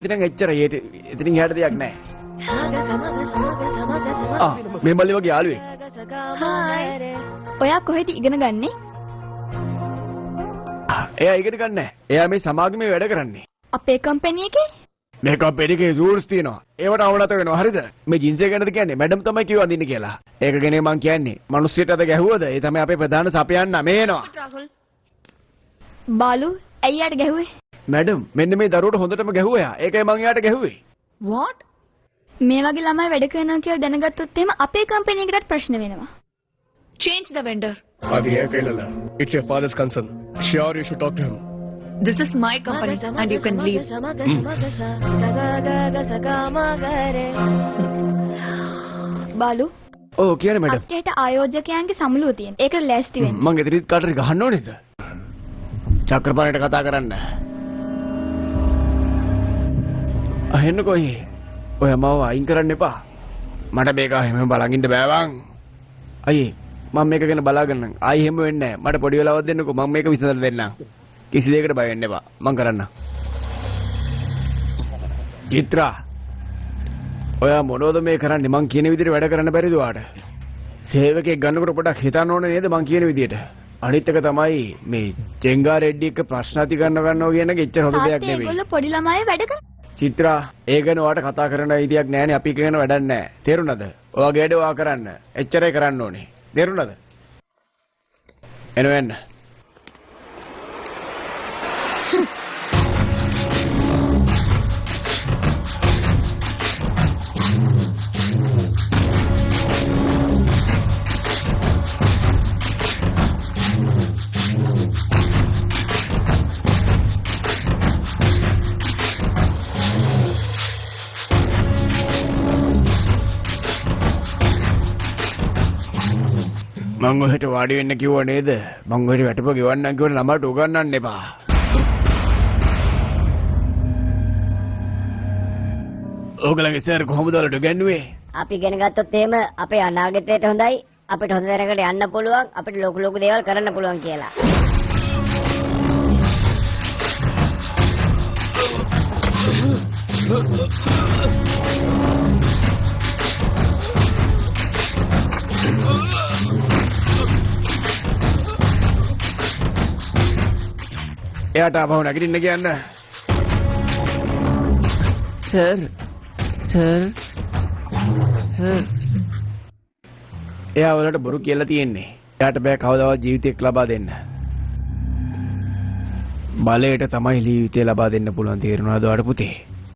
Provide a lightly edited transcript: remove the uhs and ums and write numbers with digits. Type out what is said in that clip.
ඉතින් එච්චර ඉතින් යාට දෙයක් නැහැ. මේ මල්ලි වගේ යාළුවෙක්. හායි. ඔයා කොහෙද ඉගෙන ගන්නේ? එයා ඉගෙන ගන්න නැහැ. එයා මේ සමාගමේ වැඩ කරන්නේ. අපේ කම්පැනි එකේ? මේ කම්පැනි එකේ රූල්ස් තියෙනවා. ඒවට අවනත වෙනවා. හරිද? මේ ජින්ස් එක ගැනද කියන්නේ? මැඩම් තමයි කිව්වා අඳින්න කියලා. ඒක ගැන මං කියන්නේ. මිනිස්සුන්ට අද ගැහුවද? ඒ තමයි අපේ ප්‍රධාන සපයන්න මේ එනවා. බාලු ඇයි යාට ගැහුවේ? මැඩම් මෙන්න මේ දරුවට හොඳටම ගැහුවා. ඒකයි මං එයාට ගැහුවේ. what? මේ වගේ ළමයි වැඩ කරනවා කියලා දැනගත්තොත් එහෙම අපේ කම්පැනි එකටත් ප්‍රශ්න වෙනවා. Change the vendor. Adi Kelala. It's your father's concern. Sure, you should talk to him. This is my company and you can leave. බාලු ඔව් කියන්නේ මැඩම්. අපිට ආයෝජකයන්ගේ සමුළුව තියෙන. ඒකට ලෑස්ති වෙන්න. මං එදිරිත් කාටරි ගහන්න ඕනේද? චක්‍රපාණිට කතා කරන්න. අහෙන්නකෝ අයියේ. ඔය මාව අයින් කරන්න එපා. මට මේක හැමෝම බලන් ඉන්න බෑ වන්. අයියේ මම මේක ගැන බලාගන්නම්. ආයි හැම වෙන්නේ නැහැ. මට පොඩි වෙලාවක් දෙන්නකෝ. මම මේක විසඳලා දෙන්නම්. කිසි දෙයකට බය වෙන්න එපා. මං කරන්නම්. චිත්‍රා. ඔයා මොනවද මේ කරන්නේ? මං කියන විදිහට වැඩ කරන්න බැරිද ඔයාට? සේවකයෙක් ගන්නකොට පොඩක් හිතන්න ඕනේ නේද මං කියන විදිහට? අනිත් එක තමයි මේ චෙංගා රෙඩ්ඩි එක්ක ප්‍රශ්න ඇති ගන්නවා කියන එක එච්චර හොඳ දෙයක් නෙමෙයි. ඒගොල්ලෝ පොඩි ළමයි වැඩ කරන. චිත්‍රා ඒ ගැන ඔයාට කතා කරන්න ඉඩයක් නැහැනේ. අපි කියන වැඩක් නැහැ. තේරුණාද? ඔයාගේ වැඩ ඔයා කරන්න. එච්චරයි කරන්න ඕනේ. තේරුණාද? එන්න. මං ඔහෙට වාඩි වෙන්න කිව්ව නේද? මං ඔහෙට වැටපො ගෙවන්නම් කිව්වනේ ළමයට උගන්වන්න එපා. ඕගලගේ සර් කොහොමද වලට ගන්නේ? අපි ඉගෙන ගත්තොත් එහෙම අපේ අනාගතයට හොඳයි. අපිට හොඳ තැනකට යන්න පුළුවන්. අපිට ලොකු දේවල් කරන්න පුළුවන් කියලා. එයාට ආපහු නැගිටින්න කියන්න. සර්. එයා වලට බොරු කියලා තියෙන්නේ. එයාට බෑ කවදාවත් ජීවිතයක් ලබා දෙන්න. බලයට තමයි ජීවිතය ලබා දෙන්න පුළුවන්. තේරුණාද ඔයාට පුතේ?